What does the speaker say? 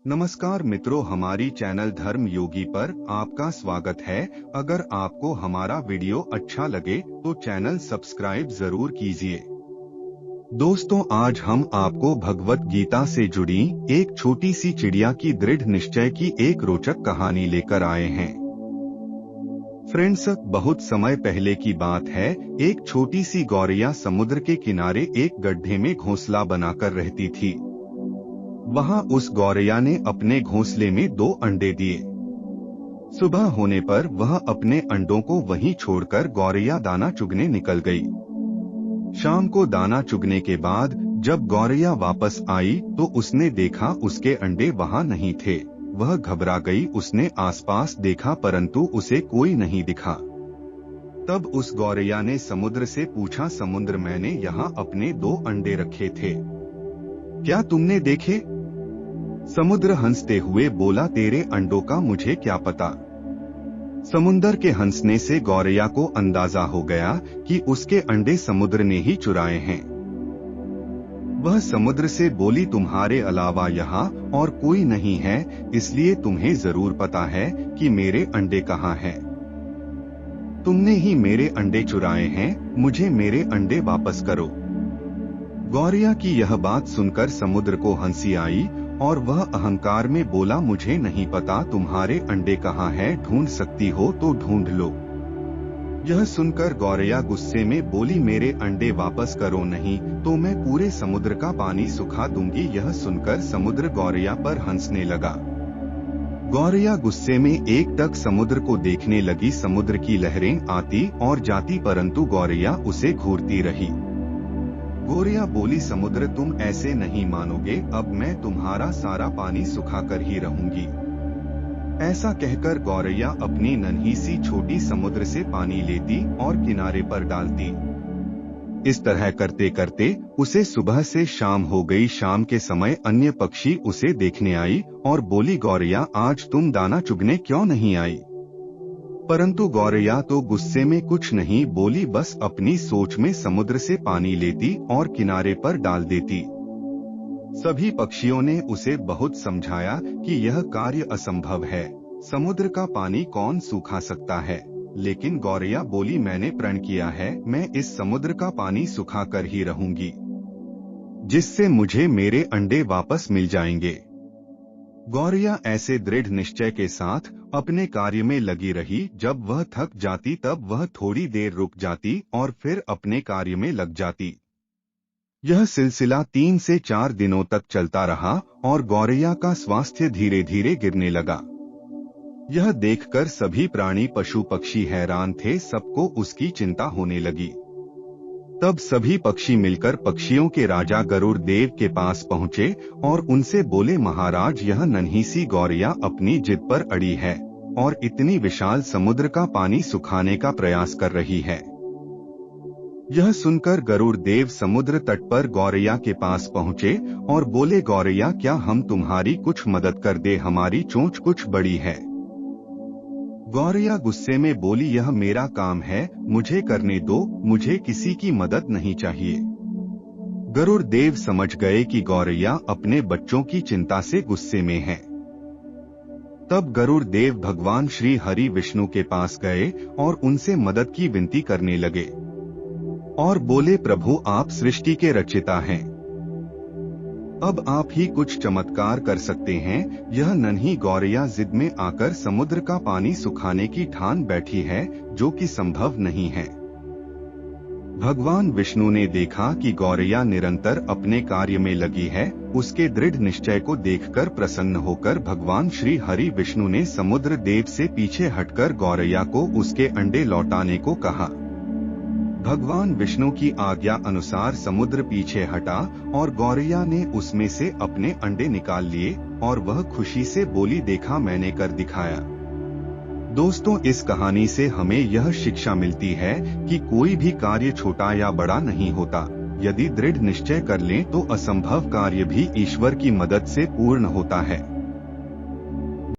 नमस्कार मित्रों, हमारी चैनल धर्म योगी पर आपका स्वागत है। अगर आपको हमारा वीडियो अच्छा लगे तो चैनल सब्सक्राइब जरूर कीजिए। दोस्तों, आज हम आपको भगवत गीता से जुड़ी एक छोटी सी चिड़िया की दृढ़ निश्चय की एक रोचक कहानी लेकर आए हैं। फ्रेंड्स, बहुत समय पहले की बात है। एक छोटी सी गौरैया समुद्र के किनारे एक गड्ढे में घोंसला बनाकर रहती थी। वहां उस गौरैया ने अपने घोंसले में 2 अंडे दिए। सुबह होने पर वह अपने अंडों को वहीं छोड़कर गौरैया दाना चुगने निकल गई। शाम को दाना चुगने के बाद जब गौरैया वापस आई तो उसने देखा उसके अंडे वहां नहीं थे। वह घबरा गई। उसने आसपास देखा परंतु उसे कोई नहीं दिखा। तब उस गौरैया ने समुद्र से पूछा, समुद्र, मैंने यहाँ अपने 2 अंडे रखे थे, क्या तुमने देखे? समुद्र हंसते हुए बोला, तेरे अंडों का मुझे क्या पता। समुद्र के हंसने से गौरैया को अंदाजा हो गया कि उसके अंडे समुद्र ने ही चुराए हैं। वह समुद्र से बोली, तुम्हारे अलावा यहाँ और कोई नहीं है, इसलिए तुम्हें जरूर पता है कि मेरे अंडे कहाँ हैं। तुमने ही मेरे अंडे चुराए हैं, मुझे मेरे अंडे वापस करो। गौरैया की यह बात सुनकर समुद्र को हंसी आई और वह अहंकार में बोला, मुझे नहीं पता तुम्हारे अंडे कहाँ हैं, ढूंढ सकती हो तो ढूंढ लो। यह सुनकर गौरैया गुस्से में बोली, मेरे अंडे वापस करो, नहीं तो मैं पूरे समुद्र का पानी सुखा दूंगी। यह सुनकर समुद्र गौरैया पर हंसने लगा। गौरैया गुस्से में एकटक समुद्र को देखने लगी। समुद्र की लहरें आती और जाती परंतु गौरैया उसे घूरती रही। गौरैया बोली, समुद्र, तुम ऐसे नहीं मानोगे, अब मैं तुम्हारा सारा पानी सुखाकर ही रहूंगी। ऐसा कहकर गौरैया अपनी नन्ही सी छोटी समुद्र से पानी लेती और किनारे पर डालती। इस तरह करते करते उसे सुबह से शाम हो गई। शाम के समय अन्य पक्षी उसे देखने आई और बोली, गौरैया, आज तुम दाना चुगने क्यों नहीं आई? परंतु गौरैया तो गुस्से में कुछ नहीं बोली, बस अपनी सोच में समुद्र से पानी लेती और किनारे पर डाल देती। सभी पक्षियों ने उसे बहुत समझाया कि यह कार्य असंभव है, समुद्र का पानी कौन सूखा सकता है। लेकिन गौरैया बोली, मैंने प्रण किया है, मैं इस समुद्र का पानी सुखाकर ही रहूंगी, जिससे मुझे मेरे अंडे वापस मिल जाएंगे। गौरैया ऐसे दृढ़ निश्चय के साथ अपने कार्य में लगी रही। जब वह थक जाती तब वह थोड़ी देर रुक जाती और फिर अपने कार्य में लग जाती। यह सिलसिला 3 से 4 दिनों तक चलता रहा और गौरैया का स्वास्थ्य धीरे धीरे गिरने लगा। यह देखकर सभी प्राणी पशु पक्षी हैरान थे। सबको उसकी चिंता होने लगी। तब सभी पक्षी मिलकर पक्षियों के राजा गरुड़ देव के पास पहुँचे और उनसे बोले, महाराज, यह नन्ही सी गौरैया अपनी जिद पर अड़ी है और इतनी विशाल समुद्र का पानी सुखाने का प्रयास कर रही है। यह सुनकर गरुड़ देव समुद्र तट पर गौरैया के पास पहुँचे और बोले, गौरैया, क्या हम तुम्हारी कुछ मदद कर दे? हमारी चोंच कुछ बड़ी है। गौरैया गुस्से में बोली, यह मेरा काम है, मुझे करने दो, मुझे किसी की मदद नहीं चाहिए। गरुड़ देव समझ गए कि गौरैया अपने बच्चों की चिंता से गुस्से में है। तब गरुड़ देव भगवान श्री हरि विष्णु के पास गए और उनसे मदद की विनती करने लगे और बोले, प्रभु, आप सृष्टि के रचयिता हैं, अब आप ही कुछ चमत्कार कर सकते हैं। यह नन्ही गौरैया जिद में आकर समुद्र का पानी सुखाने की ठान बैठी है, जो कि संभव नहीं है। भगवान विष्णु ने देखा कि गौरैया निरंतर अपने कार्य में लगी है। उसके दृढ़ निश्चय को देखकर प्रसन्न होकर भगवान श्री हरि विष्णु ने समुद्र देव से पीछे हटकर गौरैया को उसके अंडे लौटाने को कहा। भगवान विष्णु की आज्ञा अनुसार समुद्र पीछे हटा और गौरैया ने उसमें से अपने अंडे निकाल लिए और वह खुशी से बोली, देखा, मैंने कर दिखाया। दोस्तों, इस कहानी से हमें यह शिक्षा मिलती है कि कोई भी कार्य छोटा या बड़ा नहीं होता। यदि दृढ़ निश्चय कर लें तो असंभव कार्य भी ईश्वर की मदद से पूर्ण होता है।